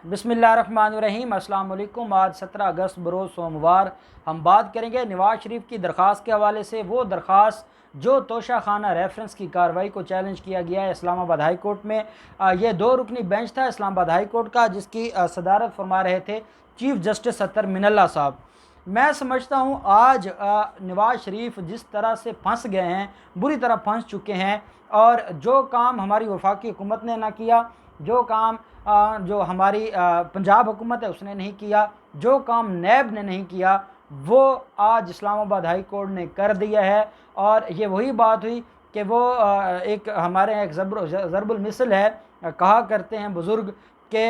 बिस्मिल्लाहिर्रहमानिर्रहीम। अस्सलाम वालेकुम। आज 17 अगस्त बरोज़ सोमवार हम बात करेंगे नवाज शरीफ की दरख्वास्त के हवाले से। वो दरख्वास्त जो तोशा खाना रेफरेंस की कार्रवाई को चैलेंज किया गया है इस्लामाबाद हाई कोर्ट में। ये 2 रुकनी बेंच था इस्लामाबाद हाई कोर्ट का, जिसकी सदारत फरमा रहे थे चीफ जस्टिस अतर मिनल्ला साहब। मैं समझता हूँ आज नवाज शरीफ जिस तरह से फंस गए हैं, बुरी तरह फंस चुके हैं, और जो काम हमारी वफाकी हुकूमत ने ना किया, जो काम जो हमारी पंजाब हुकूमत है उसने नहीं किया, जो काम नैब ने नहीं किया, वो आज इस्लामाबाद हाई कोर्ट ने कर दिया है। और ये वही बात हुई कि वो एक हमारे यहाँ एक ज़रबुल मिसल है, कहा करते हैं बुज़ुर्ग कि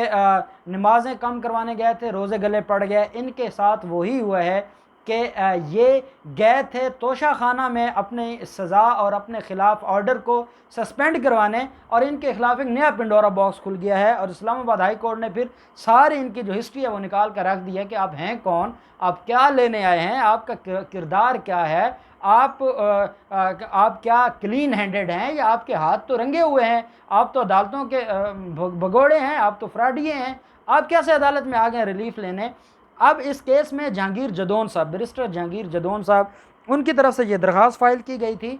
नमाज़ें कम करवाने गए थे, रोज़े गले पड़ गए। इनके साथ वही हुआ है कि ये गए थे तोशा खाना में अपने सज़ा और अपने ख़िलाफ़ ऑर्डर को सस्पेंड करवाने, और इनके ख़िलाफ़ एक नया पिंडोरा बॉक्स खुल गया है। और इस्लामाबाद हाई कोर्ट ने फिर सारी इनकी जो हिस्ट्री है वो निकाल कर रख दी है कि आप हैं कौन, आप क्या लेने आए हैं, आपका किरदार क्या है, आप क्या क्लीन हैंडेड हैं या आपके हाथ तो रंगे हुए हैं, आप तो अदालतों के भगोड़े हैं, आप तो फ्रॉडिये हैं, आप कैसे अदालत में आ गए रिलीफ लेने। अब इस केस में जहांगीर जदौन साहब, बैरिस्टर जहांगीर जदौन साहब, उनकी तरफ से ये दरख्वास्त फाइल की गई थी।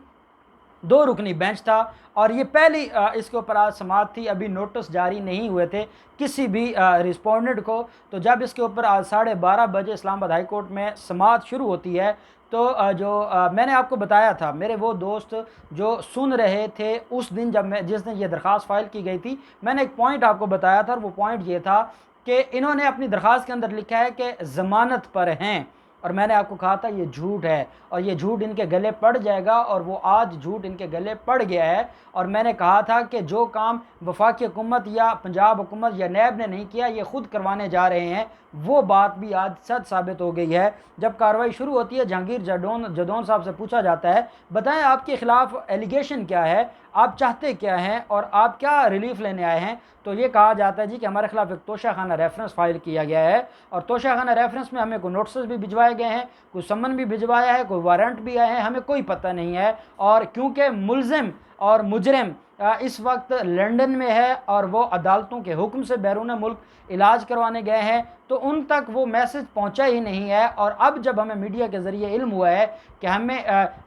2 रुकनी बेंच था और ये पहली इसके ऊपर आज समाअत थी। अभी नोटिस जारी नहीं हुए थे किसी भी रिस्पोंडेंट को। तो जब इसके ऊपर आज 12:30 बजे इस्लामाबाद हाई कोर्ट में समाअत शुरू होती है, तो मैंने आपको बताया था, मेरे वो दोस्त जो सुन रहे थे उस दिन, जिस दिन ये दरख्वास्त फाइल की गई थी, मैंने एक पॉइंट आपको बताया था, और वो पॉइंट ये था कि इन्होंने अपनी दरख्वास्त के अंदर लिखा है कि ज़मानत पर हैं। और मैंने आपको कहा था ये झूठ है, और ये झूठ इनके गले पड़ जाएगा, और वो आज झूठ इनके गले पड़ गया है। और मैंने कहा था कि जो काम वफाकी हुकूमत या पंजाब हुकूमत या नैब ने नहीं किया, ये खुद करवाने जा रहे हैं, वो बात भी आज सच साबित हो गई है। जब कार्रवाई शुरू होती है, जहांगीर जदौन साहब से पूछा जाता है, बताएं आपके ख़िलाफ़ एलिगेशन क्या है, आप चाहते क्या हैं और आप क्या रिलीफ लेने आए हैं। तो ये कहा जाता है जी कि हमारे खिलाफ एक तोशा खाना रेफरेंस फाइल किया गया है, और तोशा खाना रेफरेंस में हमें कोई नोटिस भी भिजवाए गए हैं, कोई सम्मन भी भिजवाया है, कोई वारंट भी आए हैं, हमें कोई पता नहीं है। और क्योंकि मुलजिम और मुजरिम इस वक्त लंदन में है और वो अदालतों के हुक्म से बैरून मुल्क इलाज करवाने गए हैं, तो उन तक वो मैसेज पहुंचा ही नहीं है। और अब जब हमें मीडिया के ज़रिए इल्म हुआ है कि हमें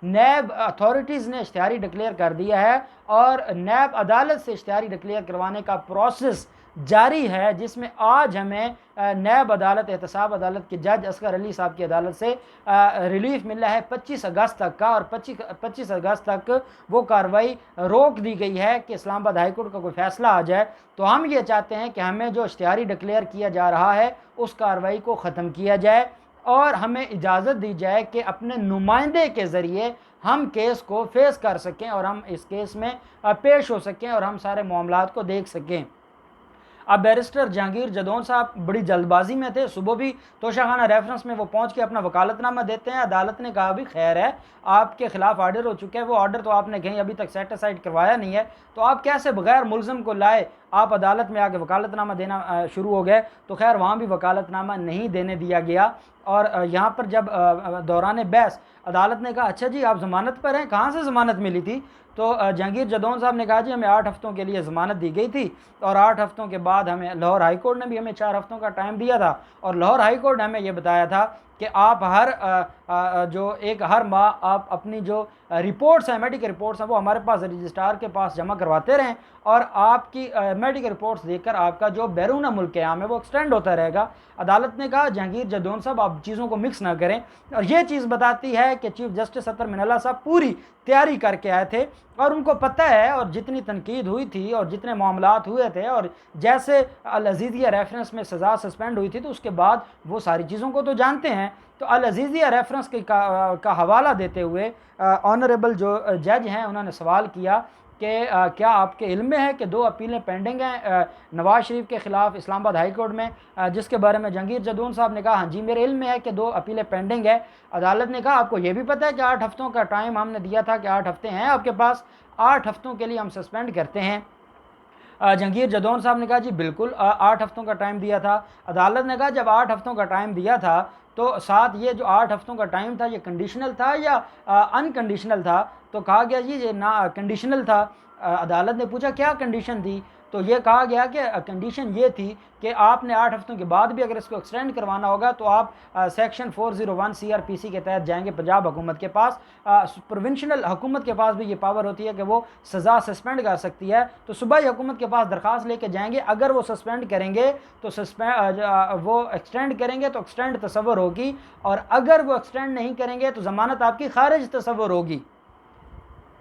नैब अथॉरिटीज़ ने इश्तिहारी डिक्लेयर कर दिया है, और नैब अदालत से इश्तिहारी डिक्लेयर करवाने का प्रोसेस जारी है, जिसमें आज हमें नैब अदालत, एहतसाब अदालत के जज असगर अली साहब की अदालत से रिलीफ मिला है 25 अगस्त तक का, और 25 अगस्त तक वो कार्रवाई रोक दी गई है कि इस्लामाबाद हाई कोर्ट का कोई फ़ैसला आ जाए। तो हम ये चाहते हैं कि हमें जो इश्तिहारी डिक्लेयर किया जा रहा है उस कार्रवाई को ख़त्म किया जाए, और हमें इजाज़त दी जाए कि अपने नुमाइंदे के ज़रिए हम केस को फेस कर सकें, और हम इस केस में पेश हो सकें, और हम सारे मामलात को देख सकें। अब बैरिस्टर जहांगीर जदौन साहब बड़ी जल्दबाजी में थे, सुबह भी तोशा खाना रेफरेंस में वो पहुंच के अपना वकालतनामा देते हैं। अदालत ने कहा भी खैर है, आपके खिलाफ ऑर्डर हो चुके हैं, वो ऑर्डर तो आपने कहीं अभी तक सेटिसाइड करवाया नहीं है, तो आप कैसे बगैर मुलजिम को लाए आप अदालत में आके वकालतनामा देना शुरू हो गए। तो खैर वहाँ भी वकालतनामा नहीं देने दिया गया। और यहाँ पर जब दौरान बहस अदालत ने कहा अच्छा जी आप ज़मानत पर हैं, कहाँ से ज़मानत मिली थी। तो जहांगीर जदौन साहब ने कहा जी हमें 8 हफ्तों के लिए ज़मानत दी गई थी, और 8 हफ्तों के बाद हमें लाहौर हाई कोर्ट ने भी हमें 4 हफ्तों का टाइम दिया था, और लाहौर हाई कोर्ट ने हमें ये बताया था कि आप हर माह आप अपनी जो रिपोर्ट्स हैं, मेडिकल रिपोर्ट्स हैं, वो हमारे पास रजिस्ट्रार के पास जमा करवाते रहें, और आपकी मेडिकल रिपोर्ट्स देकर आपका जो बैरून मुल्क क़याम है वो एक्सटेंड होता रहेगा। अदालत ने कहा जहांगीर जदौन साहब आप चीज़ों को मिक्स ना करें, और ये चीज़ बताती है कि चीफ जस्टिस अतर मिनल्ला साहब पूरी तैयारी करके आए थे, और उनको पता है, और जितनी तनकीद हुई थी और जितने मामलात हुए थे, और जैसे अल अज़ीज़िया रेफरेंस में सज़ा सस्पेंड हुई थी, तो उसके बाद वो सारी चीज़ों को तो जानते हैं। तो अल अज़ीज़िया रेफरेंस का हवाला देते हुए ऑनरेबल जो जज हैं उन्होंने सवाल किया कि क्या आपके इल्म में है कि 2 अपीलें पेंडिंग हैं नवाज शरीफ के ख़िलाफ़ इस्लामाबाद हाई कोर्ट में, जिसके बारे में जहांगीर जदौन साहब ने कहा हाँ जी मेरे इल्म में है कि 2 अपीलें पेंडिंग है। अदालत ने कहा आपको ये भी पता है कि 8 हफ्तों का टाइम हमने दिया था, कि 8 हफ्ते हैं आपके पास, 8 हफ्तों के लिए हम सस्पेंड करते हैं। जहांगीर जदौन साहब ने कहा जी बिल्कुल 8 हफ्तों का टाइम दिया था। अदालत ने कहा जब 8 हफ्तों का टाइम दिया था, तो साथ ये जो 8 हफ्तों का टाइम था ये कंडीशनल था या अनकंडीशनल था। तो कहा गया जी ये ना कंडीशनल था। अदालत ने पूछा क्या कंडीशन थी। तो ये कहा गया कि कंडीशन ये थी कि आपने 8 हफ्तों के बाद भी अगर इसको एक्सटेंड करवाना होगा तो आप सेक्शन 401 CRPC के तहत जाएंगे पंजाब हुकूमत के पास। प्रोविंशनल हुकूमत के पास भी ये पावर होती है कि वो सज़ा सस्पेंड कर सकती है। तो सूबाई हुकूमत के पास दरख्वास्त लेके जाएंगे, अगर वो सस्पेंड करेंगे तो वो एक्सटेंड करेंगे तो एक्सटेंड तस्वर होगी, और अगर वो एक्सटेंड नहीं करेंगे तो ज़मानत आपकी खारिज तस्वर होगी।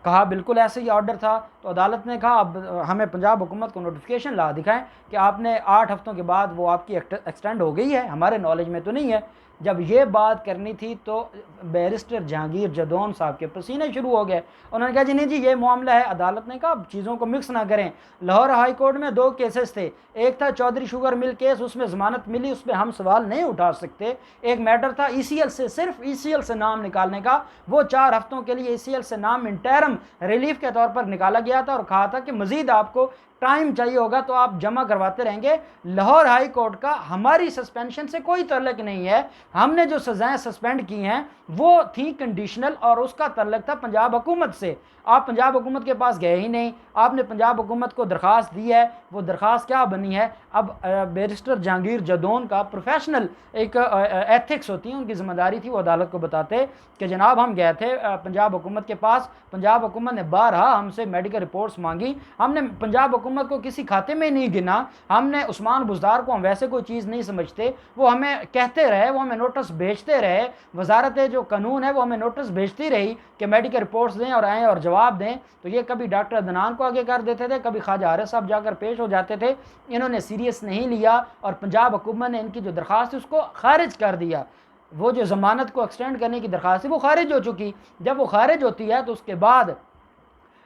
कहा बिल्कुल ऐसे ही ऑर्डर था। तो अदालत ने कहा अब हमें पंजाब हुकूमत को नोटिफिकेशन ला दिखाएं कि आपने 8 हफ्तों के बाद वो आपकी एक्सटेंड हो गई है, हमारे नॉलेज में तो नहीं है। जब ये बात करनी थी तो बैरिस्टर जहांगीर जदौन साहब के पसीने शुरू हो गए। उन्होंने कहा जी नहीं जी ये मामला है। अदालत ने कहा चीज़ों को मिक्स ना करें। लाहौर हाई कोर्ट में 2 केसेस थे, एक था चौधरी शुगर मिल केस, उसमें ज़मानत मिली, उस पर हम सवाल नहीं उठा सकते। एक मैटर था ECL से, सिर्फ ECL से नाम निकालने का, वो 4 हफ्तों के लिए ECL से नाम इंटरम रिलीफ के तौर पर निकाला गया था और कहा था कि मज़ीद आपको टाइम चाहिए होगा तो आप जमा करवाते रहेंगे। लाहौर हाई कोर्ट का हमारी सस्पेंशन से कोई तल्लक नहीं है। हमने जो सज़ाएं सस्पेंड की हैं वो थी कंडीशनल और उसका तल्लक था पंजाब हुकूमत से। आप पंजाब हुकूमत के पास गए ही नहीं, आपने पंजाब हुकूमत को दरख्वास्त दी है, वो दरख्वास्त क्या बनी है। अब बैरिस्टर जहांगीर जदौन का प्रोफेशनल एक एथिक्स होती है, उनकी ज़िम्मेदारी थी, वो अदालत को बताते कि जनाब हम गए थे पंजाब हुकूमत के पास, पंजाब हुकूमत ने बारहा हमसे मेडिकल रिपोर्ट्स मांगी, हमने पंजाब हुकूमत को किसी खाते में नहीं गिना, हमने उस्मान बुज़दार को हम वैसे कोई चीज़ नहीं समझते, वो हमें कहते रहे, वो हमें नोटिस भेजते रहे, वजारत जो कानून है वो हमें नोटिस भेजती रही कि मेडिकल रिपोर्ट्स दें और आएँ और जवाब दें। तो ये कभी डॉक्टर अदनान को आगे कर देते थे, कभी ख्वाजा आरिफ साहब जाकर पेश हो जाते थे। इन्होंने सीरियस नहीं लिया और पंजाब हुकूमत ने इनकी जो दरख्वास्त थी उसको खारिज कर दिया। वो जो ज़मानत को एक्सटेंड करने की दरख्वास्त थी वो खारिज हो चुकी। जब वो खारिज होती है तो उसके बाद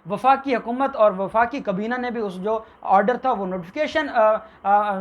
वफाकी हुकूमत और वफाकी कबीना ने भी उस जो ऑर्डर था वो नोटिफिकेशन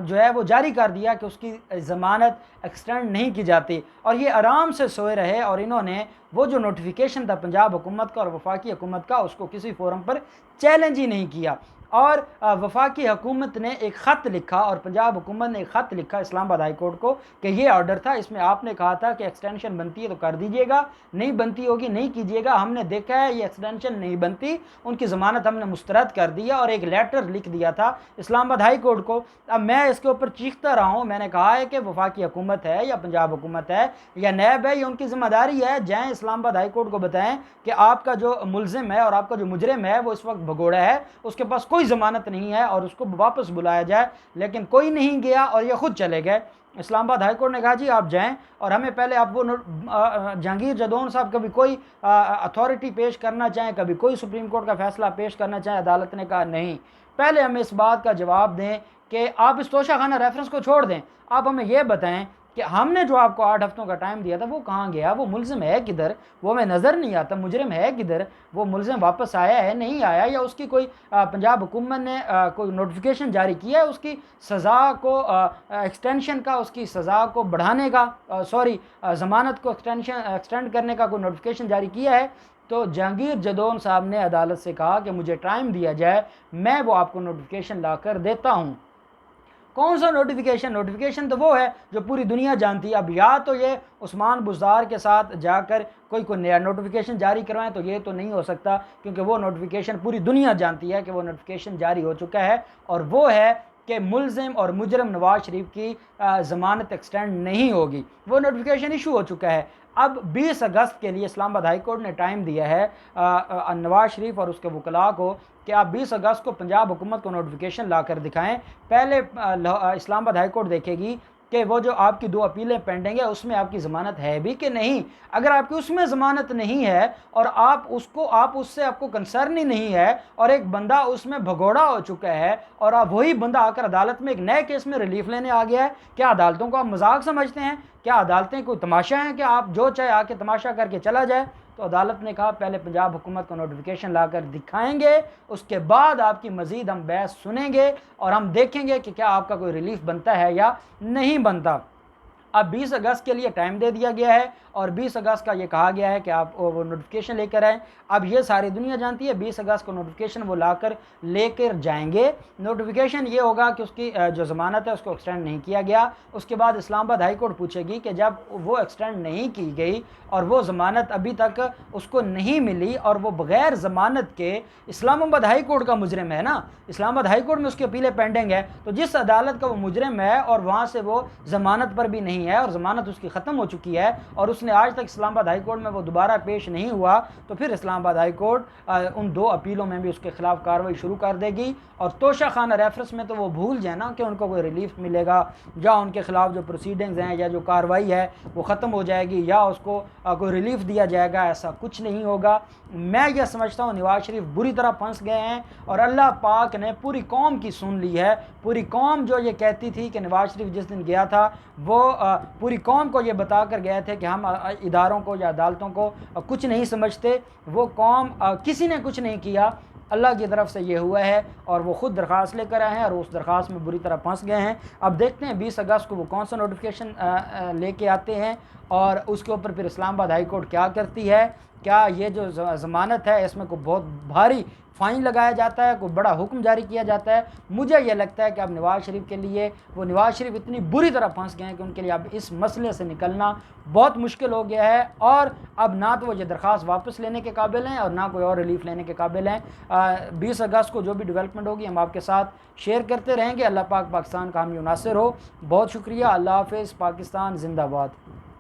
जो है वो जारी कर दिया कि उसकी ज़मानत एक्सटेंड नहीं की जाती, और ये आराम से सोए रहे। और इन्होंने वो जो नोटिफिकेशन था पंजाब हुकूमत का और वफाकी हुकूमत का उसको किसी फोरम पर चैलेंज ही नहीं किया। और वफाकी हुकूमत ने एक ख़त लिखा और पंजाब हुकूमत ने एक ख़त लिखा इस्लामाबाद हाई कोर्ट को कि ये ऑर्डर था, इसमें आपने कहा था कि एक्सटेंशन बनती है तो कर दीजिएगा, नहीं बनती होगी नहीं कीजिएगा, हमने देखा है ये एक्सटेंशन नहीं बनती, उनकी ज़मानत हमने मुस्तरद कर दिया, और एक लेटर लिख दिया था इस्लामाबाद हाई कोर्ट को। अब मैं इसके ऊपर चीखता रहा हूँ, मैंने कहा है कि वफाकी हुकूमत है या पंजाब हुकूमत है या नैब है, ये उनकी ज़िम्मेदारी है, जाएँ इस्लामाबाद हाई कोर्ट को बताएँ कि आपका जो मुलजिम है और आपका जो मुजरिम है वो इस वक्त भगोड़ा है, उसके पास कोई ज़मानत नहीं है और उसको वापस बुलाया जाए। लेकिन कोई नहीं गया और ये खुद चले गए। इस्लामाबाद हाई कोर्ट ने कहा जी आप जाएं और हमें पहले आप वो जहांगीर जदौन साहब कभी कोई अथॉरिटी पेश करना चाहें, कभी कोई सुप्रीम कोर्ट का फैसला पेश करना चाहें, अदालत ने कहा नहीं, पहले हमें इस बात का जवाब दें कि आप इस तोशा खाना रेफरेंस को छोड़ दें, आप हमें यह बताएं कि हमने जो आपको 8 हफ्तों का टाइम दिया था वो कहाँ गया, वो मुलजिम है किधर, वो हमें नज़र नहीं आता, मुजरिम है किधर, वो मुलजिम वापस आया है नहीं आया, या उसकी कोई पंजाब हुकूमत ने कोई नोटिफिकेशन जारी किया है उसकी सज़ा को एक्सटेंशन का, उसकी सज़ा को बढ़ाने का, ज़मानत को एक्सटेंड करने का कोई नोटिफिकेशन जारी किया है। तो जहांगीर जदौन साहब ने अदालत से कहा कि मुझे टाइम दिया जाए, मैं वो आपको नोटिफिकेशन ला कर देता हूँ। कौन सा नोटिफिकेशन? नोटिफिकेशन तो वो है जो पूरी दुनिया जानती है। अब या तो ये उस्मान बुज़दार के साथ जाकर कोई नया नोटिफिकेशन जारी करवाएं, तो ये तो नहीं हो सकता क्योंकि वो नोटिफिकेशन पूरी दुनिया जानती है कि वो नोटिफिकेशन जारी हो चुका है, और वो है कि मुलजिम और मुजरम नवाज शरीफ की ज़मानत एक्सटेंड नहीं होगी, वो नोटिफिकेशन इशू हो चुका है। अब 20 अगस्त के लिए इस्लामाबाद हाई कोर्ट ने टाइम दिया है नवाज शरीफ और उसके वकला को कि आप 20 अगस्त को पंजाब हुकूमत को नोटिफिकेशन ला कर दिखाएँ। पहले इस्लामाबाद हाई कोर्ट देखेगी कि वो जो आपकी 2 अपीलें पेंडिंग है उसमें आपकी ज़मानत है भी कि नहीं। अगर आपकी उसमें ज़मानत नहीं है और आप उससे आपको कंसर्न ही नहीं है और एक बंदा उसमें भगोड़ा हो चुका है और आप वही बंदा आकर अदालत में एक नए केस में रिलीफ लेने आ गया है, क्या अदालतों को आप मजाक समझते हैं? क्या अदालतें कोई तमाशा हैं कि आप जो चाहे आके तमाशा करके चला जाए? तो अदालत ने कहा पहले पंजाब हुकूमत को नोटिफिकेशन लाकर दिखाएंगे, उसके बाद आपकी मज़ीद हम बहस सुनेंगे और हम देखेंगे कि क्या आपका कोई रिलीफ बनता है या नहीं बनता। अब 20 अगस्त के लिए टाइम दे दिया गया है और 20 अगस्त का ये कहा गया है कि आप वो नोटिफिकेशन लेकर आएँ। अब ये सारी दुनिया जानती है 20 अगस्त को नोटिफिकेशन वो लेकर जाएंगे। नोटिफिकेशन ये होगा कि उसकी जो ज़मानत है उसको एक्सटेंड नहीं किया गया। उसके बाद इस्लामाबाद हाई कोर्ट पूछेगी कि जब वो एक्सटेंड नहीं की गई और वो ज़मानत अभी तक उसको नहीं मिली और वो बग़ैर ज़मानत के इस्लामाबाद हाई कोर्ट का मुजरिम है ना, इस्लामाबाद हाई कोर्ट में उसकी अपीलें पेंडिंग है, तो जिस अदालत का वो मुजरिम है और वहाँ से वो ज़मानत पर भी नहीं है और ज़मानत उसकी ख़त्म हो चुकी है और उसने आज तक इस्लामाबाद हाई कोर्ट में वो दोबारा पेश नहीं हुआ, तो फिर इस्लामाबाद हाई कोर्ट उन 2 अपीलों में भी उसके खिलाफ कार्रवाई शुरू कर देगी। और तोशा खाना रेफरेंस में तो वो भूल जाए ना कि उनको कोई रिलीफ मिलेगा, या उनके खिलाफ जो प्रोसीडिंग्स हैं या जो कार्रवाई है वो ख़त्म हो जाएगी या उसको कोई रिलीफ दिया जाएगा, ऐसा कुछ नहीं होगा। मैं ये समझता हूँ नवाज शरीफ बुरी तरह फंस गए हैं और अल्लाह पाक ने पूरी कौम की सुन ली है। पूरी कौम जो ये कहती थी कि नवाज शरीफ जिस दिन गया था वो पूरी कौम को ये बता कर गए थे कि हम इदारों को या अदालतों को कुछ नहीं समझते, वो कौम किसी ने कुछ नहीं किया, अल्लाह की तरफ से ये हुआ है और वो ख़ुद दरख्वास्त लेकर आए हैं और उस दरख्वास्त में बुरी तरह फंस गए हैं। अब देखते हैं 20 अगस्त को वो कौन सा नोटिफिकेशन लेके आते हैं और उसके ऊपर फिर इस्लामाबाद हाई कोर्ट क्या करती है। क्या ये जो ज़मानत है इसमें कोई बहुत भारी फ़ाइन लगाया जाता है, कोई बड़ा हुक्म जारी किया जाता है? मुझे ये लगता है कि अब नवाज शरीफ के लिए वो नवाज शरीफ इतनी बुरी तरह फंस गए हैं कि उनके लिए अब इस मसले से निकलना बहुत मुश्किल हो गया है और अब ना तो वो ये दरख्वास्त वापस लेने के काबिल हैं और ना कोई और रिलीफ लेने के काबिल हैं। 20 अगस्त को जो भी डेवलपमेंट होगी हम आपके साथ शेयर करते रहेंगे। अल्लाह पाक पाकिस्तान का हामी नासिर हो। बहुत शुक्रिया। अल्लाह हाफ़िज़। पाकिस्तान जिंदाबाद।